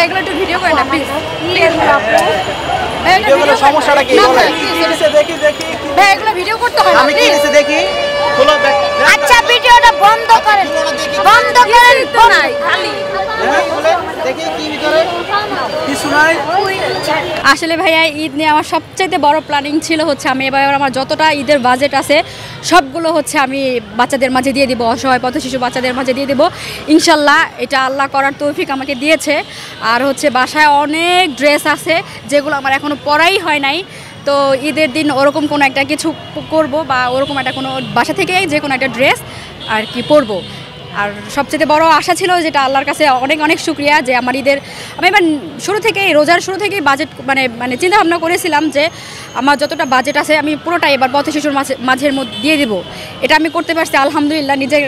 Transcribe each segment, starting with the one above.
এগুলো একটু ভিডিও করে না প্লিজ। ভিডিওগুলো সমস্যাটা কি বলেন? দেখি ভাই এগুলো ভিডিও করতে হয় না। আমি কি নিচে দেখি খোলো। আচ্ছা ভিডিওটা বন্ধ করেন, বন্ধ করেন তো নাই খালি। দেখি কি ভিতরে কিছু নাই। আসলে ভাইয়া ঈদ নিয়ে আমার সবচাইতে বড় প্ল্যানিং ছিল হচ্ছে আমি এবার আমার যতটা ঈদের বাজেট আছে সবগুলো হচ্ছে আমি বাচ্চাদের মাঝে দিয়ে দিব, অসহায় পথ শিশু বাচ্চাদের মাঝে দিয়ে দিব ইনশাল্লাহ। এটা আল্লাহ করার তৌফিক আমাকে দিয়েছে। আর হচ্ছে বাসায় অনেক ড্রেস আছে যেগুলো আমার এখনও পরাই হয় নাই। তো ঈদের দিন ওরকম কোনো একটা কিছু করব বা ওরকম একটা কোনো বাসা থেকে যে কোনো একটা ড্রেস আর কি পরবো। আর সবচেয়ে বড় আশা ছিল যেটা আল্লাহর কাছে অনেক অনেক শুকরিয়া যে আমার ঈদের আমি এবার শুরু থেকেই রোজার শুরু থেকেই বাজেট মানে চিন্তা ভাবনা করেছিলাম যে আমার যতটা বাজেট আছে আমি পুরোটাই এবার পথ শিশুর মাঝের মধ্যে দিয়ে দেবো। এটা আমি করতে পারছি আলহামদুলিল্লাহ। নিজের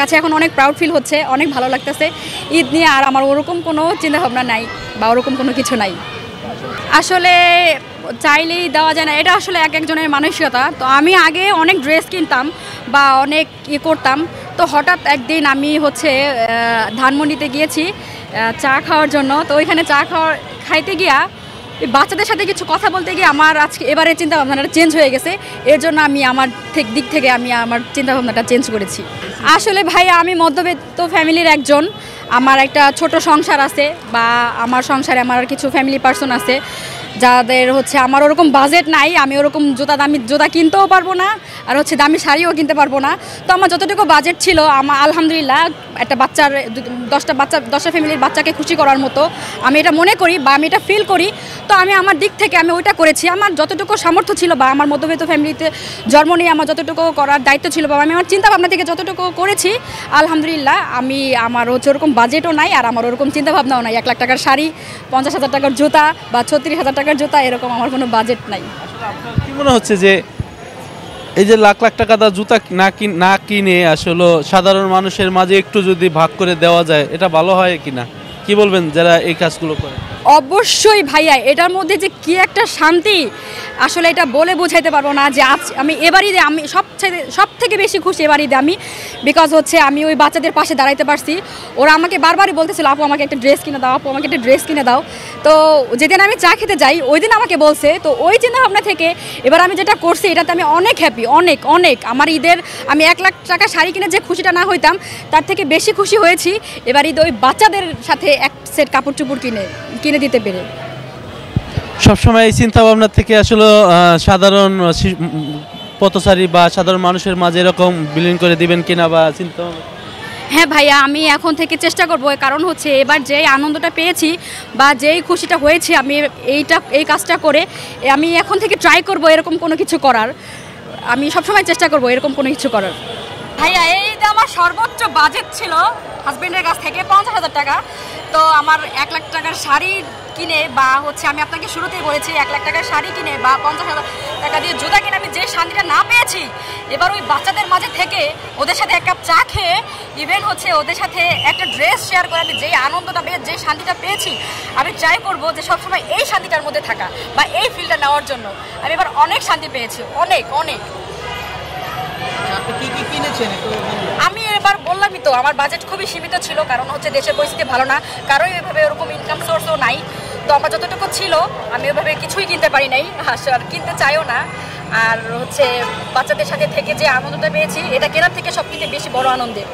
কাছে এখন অনেক প্রাউড ফিল হচ্ছে, অনেক ভালো লাগতেছে ঈদ নিয়ে। আর আমার ওরকম কোনো চিন্তাভাবনা নাই বা ওরকম কোনো কিছু নাই। আসলে চাইলেই দেওয়া যায় না, এটা আসলে এক একজনের মানসিকতা। তো আমি আগে অনেক ড্রেস কিনতাম বা অনেক করতাম। তো হঠাৎ একদিন আমি হচ্ছে ধানমন্ডিতে গিয়েছি চা খাওয়ার জন্য। তো ওইখানে চা খাইতে গিয়া বাচ্চাদের সাথে কিছু কথা বলতে গিয়ে আমার আজকে এবারে চিন্তাভাবনাটা চেঞ্জ হয়ে গেছে। এর জন্য আমি আমার দিক থেকে আমি আমার চিন্তাভাবনাটা চেঞ্জ করেছি। আসলে ভাইয়া আমি মধ্যবিত্ত ফ্যামিলির একজন। আমার একটা ছোট সংসার আছে বা আমার সংসারে আমার কিছু ফ্যামিলি পার্সন আছে যাদের হচ্ছে আমার ওরকম বাজেট নাই। আমি ওরকম দামি জুতা কিনতেও পারবো না, আর হচ্ছে দামি শাড়িও কিনতে পারবো না। তো আমার যতটুকু বাজেট ছিল আমার আলহামদুলিল্লাহ একটা বাচ্চার 10টা ফ্যামিলির বাচ্চাকে খুশি করার মতো আমি এটা মনে করি বা আমি এটা ফিল করি। তো আমি আমার দিক থেকে আমি ওইটা করেছি। আমার যতটুকু সামর্থ্য ছিল বা আমার মধ্যবিত্ত ফ্যামিলিতে জন্ম নিয়ে আমার যতটুকু করার দায়িত্ব ছিল বা আমি আমার চিন্তাভাবনা থেকে যতটুকু করেছি আলহামদুলিল্লাহ। আমার হচ্ছে ওরকম বাজেটও নাই আর আমার ওরকম চিন্তাভাবনাও নাই 1 লাখ টাকার শাড়ি, 50,000 টাকার জুতা বা 36,000 টাকার জুতা, এরকম আমার কোনো বাজেট নাই। কি মনে হচ্ছে যে এই যে লাখ লাখ টাকা দা জুতা না কিনে আসলে সাধারণ মানুষের মাঝে একটু যদি ভাগ করে দেওয়া যায় এটা ভালো হয় কিনা, কি বলবেন যারা এই কাজগুলো করে? অবশ্যই ভাইয়া, এটার মধ্যে যে কি একটা শান্তি আসলে এটা বলে বোঝাইতে পারবো না। যে আমি এবার ঈদে আমি সব থেকে বেশি খুশি এবার ঈদে আমি, বিকজ হচ্ছে আমি ওই বাচ্চাদের পাশে দাঁড়াইতে পারছি। ওরা আমাকে বারবারই বলতেছিল আপু আমাকে একটা ড্রেস কিনে দাও, আপু আমাকে একটা ড্রেস কিনে দাও। তো যেদিন আমি চা খেতে যাই ওই দিন আমাকে বলছে। তো ওই চিন্তাভাবনা থেকে এবার আমি যেটা করছি এটাতে আমি অনেক হ্যাপি, অনেক অনেক। আমার ঈদের আমি 1 লাখ টাকা শাড়ি কিনে যে খুশিটা না হইতাম তার থেকে বেশি খুশি হয়েছি এবার ঈদে ওই বাচ্চাদের সাথে এক সেট কাপড় চোপড় কিনে দিতে পেরে। সবসময় এই চিন্তা ভাবনা থেকে আসলে সাধারণ পথচারী বা সাধারণ মানুষের মাঝে এরকম বিলীন করে দিবেন কিনা বা চিন্তা? হ্যাঁ ভাইয়া, আমি এখন থেকে চেষ্টা করবো। কারণ হচ্ছে এবার যেই আনন্দটা পেয়েছি বা যেই খুশিটা হয়েছে আমি এই কাজটা করে আমি এখন থেকে ট্রাই করব এরকম কোনো কিছু করার। আমি সবসময় চেষ্টা করব এরকম কোনো কিছু করার। ভাইয়া এইটা আমার সর্বোচ্চ বাজেট ছিল হাজবেন্ডের কাছ থেকে 50,000 টাকা। তো আমার 1 লাখ টাকার শাড়ি কিনে বা হচ্ছে আমি আপনাকে শুরুতেই বলেছি 1 লাখ টাকার শাড়ি কিনে বা 50,000 টাকা দিয়ে জুতা কিনে আমি যে শান্তিটা না পেয়েছি এবার ওই বাচ্চাদের মাঝে থেকে ওদের সাথে 1 কাপ চা খেয়ে ইভেন হচ্ছে ওদের সাথে একটা ড্রেস শেয়ার করে আমি যেই আনন্দটা পেয়ে যে শান্তিটা পেয়েছি আমি ট্রাই করবো যে সবসময় এই শান্তিটার মধ্যে থাকা বা এই ফিলটা নেওয়ার জন্য। আমি এবার অনেক শান্তি পেয়েছি, অনেক অনেক। আমি এবার বললামই তো আমার বাজেট খুবই সীমিত ছিল, কারণ হচ্ছে দেশের পরিস্থিতি ভালো না, কারো এভাবে ওরকম ইনকাম সোর্সও নাই। তো আমার যতটুকু ছিল আমি ওইভাবে কিছুই কিনতে পারি নাই, আর কিনতে চাইও না। আর হচ্ছে বাচ্চাদের সাথে থেকে যে আনন্দটা পেয়েছি এটা কেনার থেকে সবথেকে বেশি বড় আনন্দের।